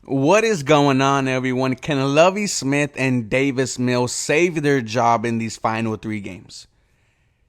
What is going on, everyone? Can Lovie Smith and Davis Mills save their job in these final three games?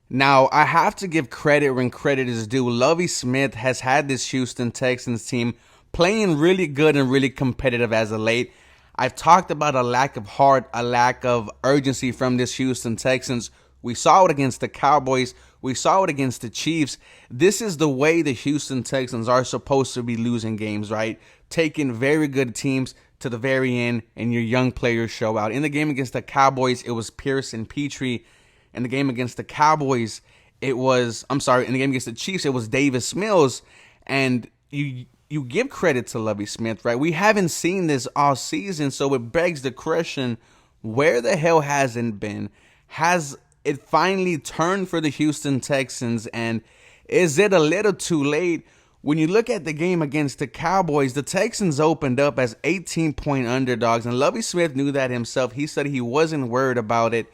Now, I have to give credit when credit is due. Lovie Smith has had this Houston Texans team playing really good and really competitive as of late. I've talked about a lack of heart, a lack of urgency from this Houston Texans. We saw it against the Cowboys. We saw it against the Chiefs. This is the way the Houston Texans are supposed to be losing games, right? Taking very good teams to the very end and your young players show out. In the game against the Cowboys, it was Pierce and Petrie. In the game against the Cowboys, in the game against the Chiefs, it was Davis Mills. And you give credit to Lovie Smith, right? We haven't seen this all season, so it begs the question, where the hell has it been? Has it finally turned for the Houston Texans, and is it a little too late? When you look at the game against the Cowboys, the Texans opened up as 18-point underdogs, and Lovie Smith knew that himself. He said he wasn't worried about it.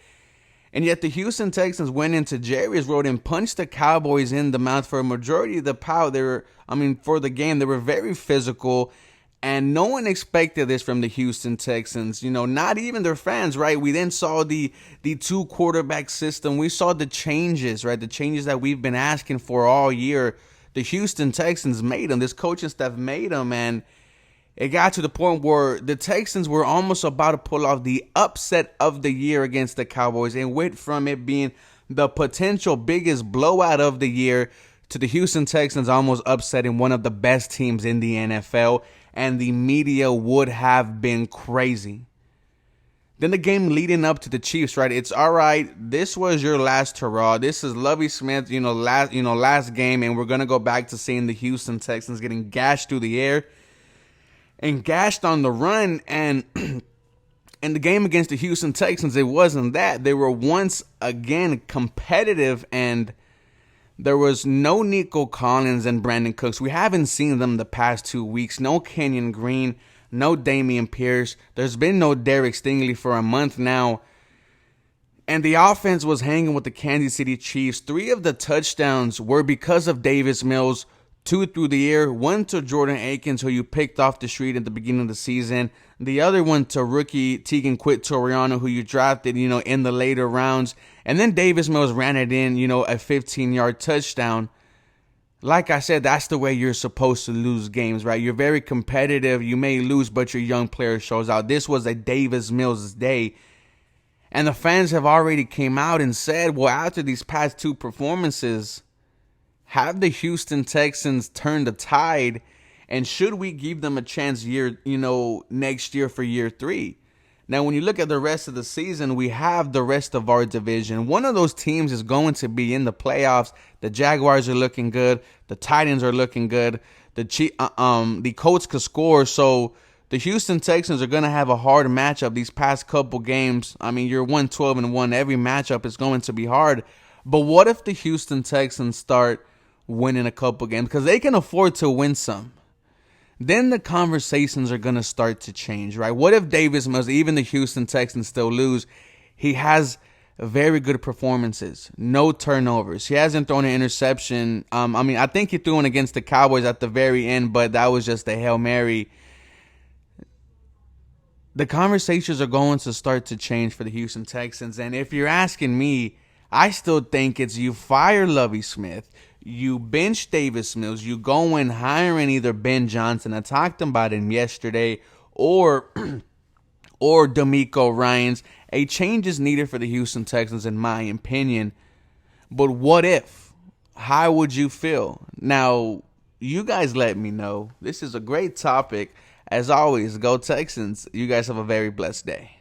And yet the Houston Texans went into Jerry's Road and punched the Cowboys in the mouth for a majority of the power. For the game, they were very physical. And no one expected this from the Houston Texans, not even their fans, right? We then saw the two quarterback system. We saw the changes, right? The changes that we've been asking for all year. The Houston Texans made them. This coaching staff made them. And it got to the point where the Texans were almost about to pull off the upset of the year against the Cowboys, and went from it being the potential biggest blowout of the year to the Houston Texans almost upsetting one of the best teams in the NFL, and the media would have been crazy. Then the game leading up to the Chiefs, right? It's all right. This was your last hurrah. This is Lovie Smith, last game, and we're gonna go back to seeing the Houston Texans getting gashed through the air and gashed on the run. And in the game against the Houston Texans, it wasn't that. They were once again competitive, and there was no Nico Collins and Brandon Cooks. We haven't seen them the past 2 weeks. No Kenyon Green, no Damian Pierce. There's been no Derek Stingley for a month now. And the offense was hanging with the Kansas City Chiefs. 3 of the touchdowns were because of Davis Mills. 2 through the air, 1 to Jordan Akins, who you picked off the street at the beginning of the season. The other one to rookie Tegan Quitoriano, who you drafted, in the later rounds. And then Davis Mills ran it in, a 15-yard touchdown. Like I said, that's the way you're supposed to lose games, right? You're very competitive. You may lose, but your young player shows out. This was a Davis Mills day. And the fans have already came out and said, well, after these past 2 performances, have the Houston Texans turned the tide, and should we give them a chance next year for year 3? Now, when you look at the rest of the season, we have the rest of our division. One of those teams is going to be in the playoffs. The Jaguars are looking good. The Titans are looking good. The Colts could score. So the Houston Texans are going to have a hard matchup these past couple games. You're 1-12-1. Every matchup is going to be hard. But what if the Houston Texans start winning a couple games, because they can afford to win some? Then the conversations are going to start to change, right? What if Davis Mills, even the Houston Texans still lose? He has very good performances, no turnovers. He hasn't thrown an interception. I think he threw one against the Cowboys at the very end, but that was just a Hail Mary. The conversations are going to start to change for the Houston Texans. And if you're asking me, I still think it's you fire Lovie Smith, you bench Davis Mills, you go and hiring either Ben Johnson, I talked about him yesterday, or D'Amico Ryans. A change is needed for the Houston Texans, in my opinion. But what if? How would you feel? Now, you guys let me know. This is a great topic. As always, go Texans. You guys have a very blessed day.